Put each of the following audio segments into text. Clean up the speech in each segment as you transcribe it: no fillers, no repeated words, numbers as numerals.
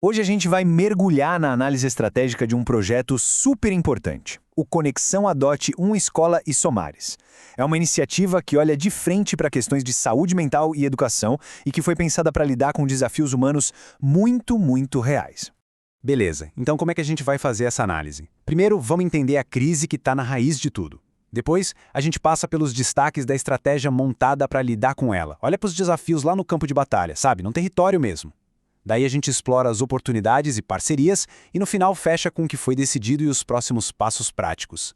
Hoje a gente vai mergulhar na análise estratégica de um projeto super importante, o Conexão Adote uma Escola e Somares. É uma iniciativa que olha de frente para questões de saúde mental e educação e que foi pensada para lidar com desafios humanos muito reais. Beleza, então como é que a gente vai fazer essa análise? Primeiro, vamos entender a crise que está na raiz de tudo. Depois, a gente passa pelos destaques da estratégia montada para lidar com ela. Olha para os desafios lá no campo de batalha, sabe? No território mesmo. Daí a gente explora as oportunidades e parcerias e no final fecha com o que foi decidido e os próximos passos práticos.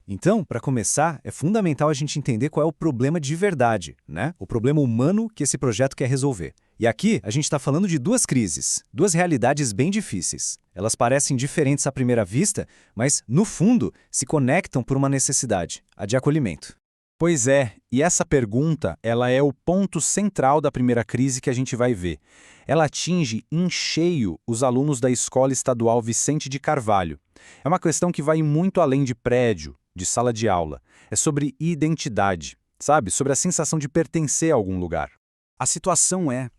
Então, para começar, é fundamental a gente entender qual é o problema de verdade, né? O problema humano que esse projeto quer resolver. E aqui a gente está falando de duas crises, duas realidades bem difíceis. Elas parecem diferentes à primeira vista, mas, no fundo, se conectam por uma necessidade, a de acolhimento. Pois é, e essa pergunta, ela é o ponto central da primeira crise que a gente vai ver. Ela atinge em cheio os alunos da Escola Estadual Vicente de Carvalho. É uma questão que vai muito além de prédio, de sala de aula. É sobre identidade, sabe? Sobre a sensação de pertencer a algum lugar. A situação é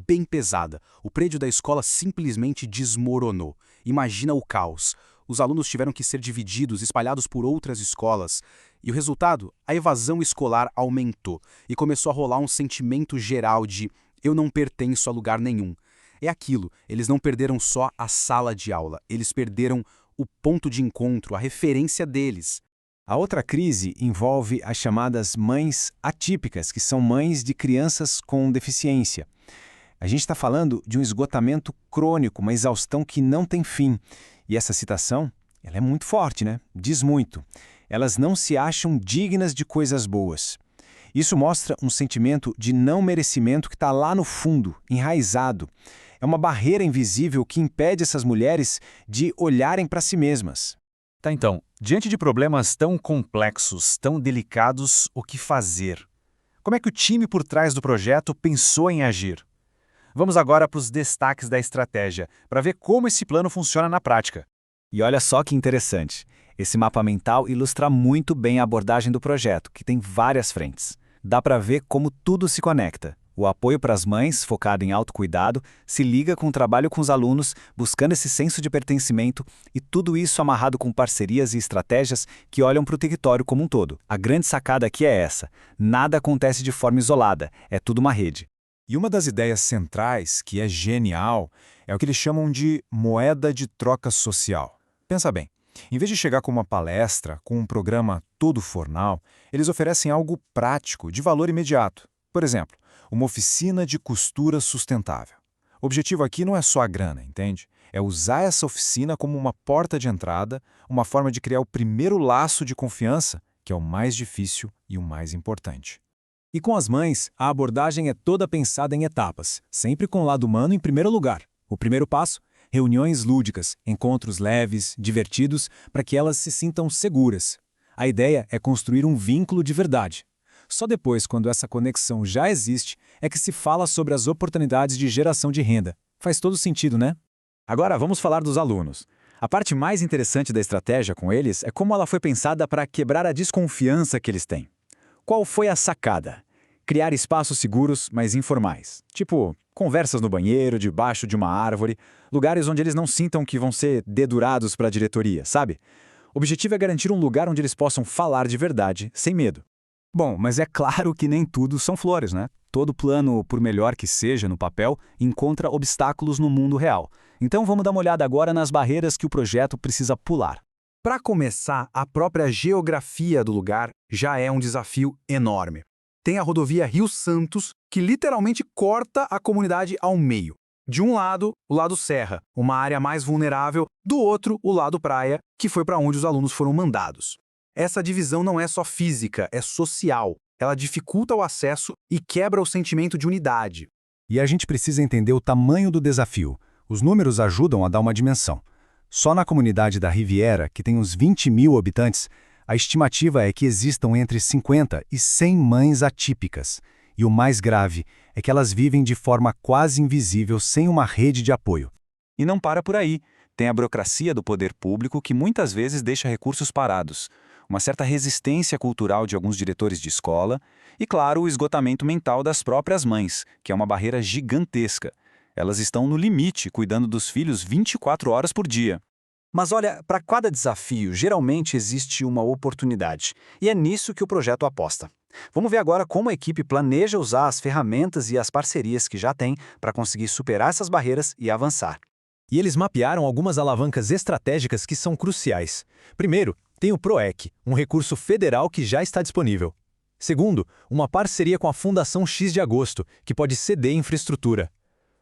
bem pesada. O prédio da escola simplesmente desmoronou. Imagina o caos. Os alunos tiveram que ser divididos, espalhados por outras escolas. E o resultado? A evasão escolar aumentou. E começou a rolar um sentimento geral de eu não pertenço a lugar nenhum. É aquilo, eles não perderam só a sala de aula, eles perderam o ponto de encontro, a referência deles. A outra crise envolve as chamadas mães atípicas, que são mães de crianças com deficiência. A gente está falando de um esgotamento crônico, uma exaustão que não tem fim. E essa citação, ela é muito forte, né? Diz muito. Elas não se acham dignas de coisas boas. Isso mostra um sentimento de não merecimento que está lá no fundo, enraizado. É uma barreira invisível que impede essas mulheres de olharem para si mesmas. Tá, então, diante de problemas tão complexos, tão delicados, o que fazer? Como é que o time por trás do projeto pensou em agir? Vamos agora para os destaques da estratégia, para ver como esse plano funciona na prática. E olha só que interessante. Esse mapa mental ilustra muito bem a abordagem do projeto, que tem várias frentes. Dá para ver como tudo se conecta. O apoio para as mães, focado em autocuidado, se liga com o trabalho com os alunos, buscando esse senso de pertencimento, e tudo isso amarrado com parcerias e estratégias que olham para o território como um todo. A grande sacada aqui é essa: nada acontece de forma isolada, é tudo uma rede. E uma das ideias centrais, que é genial, é o que eles chamam de moeda de troca social. Pensa bem. Em vez de chegar com uma palestra, com um programa todo formal, eles oferecem algo prático, de valor imediato. Por exemplo, uma oficina de costura sustentável. O objetivo aqui não é só a grana, entende? É usar essa oficina como uma porta de entrada, uma forma de criar o primeiro laço de confiança, que é o mais difícil e o mais importante. E com as mães, a abordagem é toda pensada em etapas, sempre com o lado humano em primeiro lugar. O primeiro passo: reuniões lúdicas, encontros leves, divertidos, para que elas se sintam seguras. A ideia é construir um vínculo de verdade. Só depois, quando essa conexão já existe, é que se fala sobre as oportunidades de geração de renda. Faz todo sentido, né? Agora vamos falar dos alunos. A parte mais interessante da estratégia com eles é como ela foi pensada para quebrar a desconfiança que eles têm. Qual foi a sacada? Criar espaços seguros, mas informais. Tipo, conversas no banheiro, debaixo de uma árvore, lugares onde eles não sintam que vão ser dedurados para a diretoria, sabe? O objetivo é garantir um lugar onde eles possam falar de verdade, sem medo. Bom, mas é claro que nem tudo são flores, né? Todo plano, por melhor que seja no papel, encontra obstáculos no mundo real. Então vamos dar uma olhada agora nas barreiras que o projeto precisa pular. Para começar, a própria geografia do lugar já é um desafio enorme. Tem a rodovia Rio Santos, que literalmente corta a comunidade ao meio. De um lado, o lado serra, uma área mais vulnerável, do outro, o lado praia, que foi para onde os alunos foram mandados. Essa divisão não é só física, é social. Ela dificulta o acesso e quebra o sentimento de unidade. E a gente precisa entender o tamanho do desafio. Os números ajudam a dar uma dimensão. Só na comunidade da Riviera, que tem uns 20 mil habitantes, a estimativa é que existam entre 50 e 100 mães atípicas. E o mais grave é que elas vivem de forma quase invisível sem uma rede de apoio. E não para por aí. Tem a burocracia do poder público que muitas vezes deixa recursos parados, uma certa resistência cultural de alguns diretores de escola e, claro, o esgotamento mental das próprias mães, que é uma barreira gigantesca. Elas estão no limite, cuidando dos filhos 24 horas por dia. Mas olha, para cada desafio, geralmente existe uma oportunidade. E é nisso que o projeto aposta. Vamos ver agora como a equipe planeja usar as ferramentas e as parcerias que já tem para conseguir superar essas barreiras e avançar. E eles mapearam algumas alavancas estratégicas que são cruciais. Primeiro, tem o PROEC, um recurso federal que já está disponível. Segundo, uma parceria com a Fundação X de Agosto, que pode ceder infraestrutura.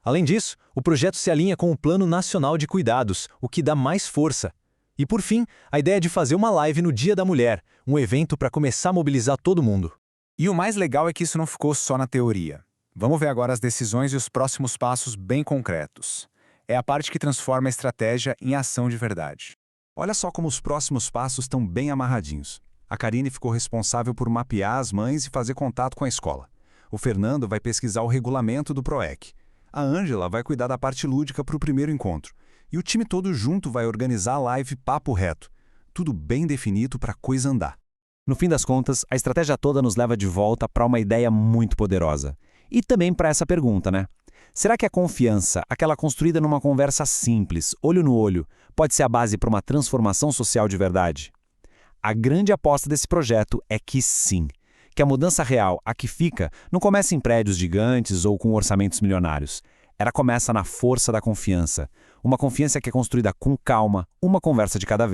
Além disso, o projeto se alinha com o Plano Nacional de Cuidados, o que dá mais força. E por fim, a ideia de fazer uma live no Dia da Mulher, um evento para começar a mobilizar todo mundo. E o mais legal é que isso não ficou só na teoria. Vamos ver agora as decisões e os próximos passos bem concretos. É a parte que transforma a estratégia em ação de verdade. Olha só como os próximos passos estão bem amarradinhos. A Karine ficou responsável por mapear as mães e fazer contato com a escola. O Fernando vai pesquisar o regulamento do PROEC. A Ângela vai cuidar da parte lúdica para o primeiro encontro. E o time todo junto vai organizar a live Papo Reto. Tudo bem definido para a coisa andar. No fim das contas, a estratégia toda nos leva de volta para uma ideia muito poderosa. E também para essa pergunta, né? Será que a confiança, aquela construída numa conversa simples, olho no olho, pode ser a base para uma transformação social de verdade? A grande aposta desse projeto é que sim. Que a mudança real, a que fica, não começa em prédios gigantes ou com orçamentos milionários. Ela começa na força da confiança. Uma confiança que é construída com calma, uma conversa de cada vez.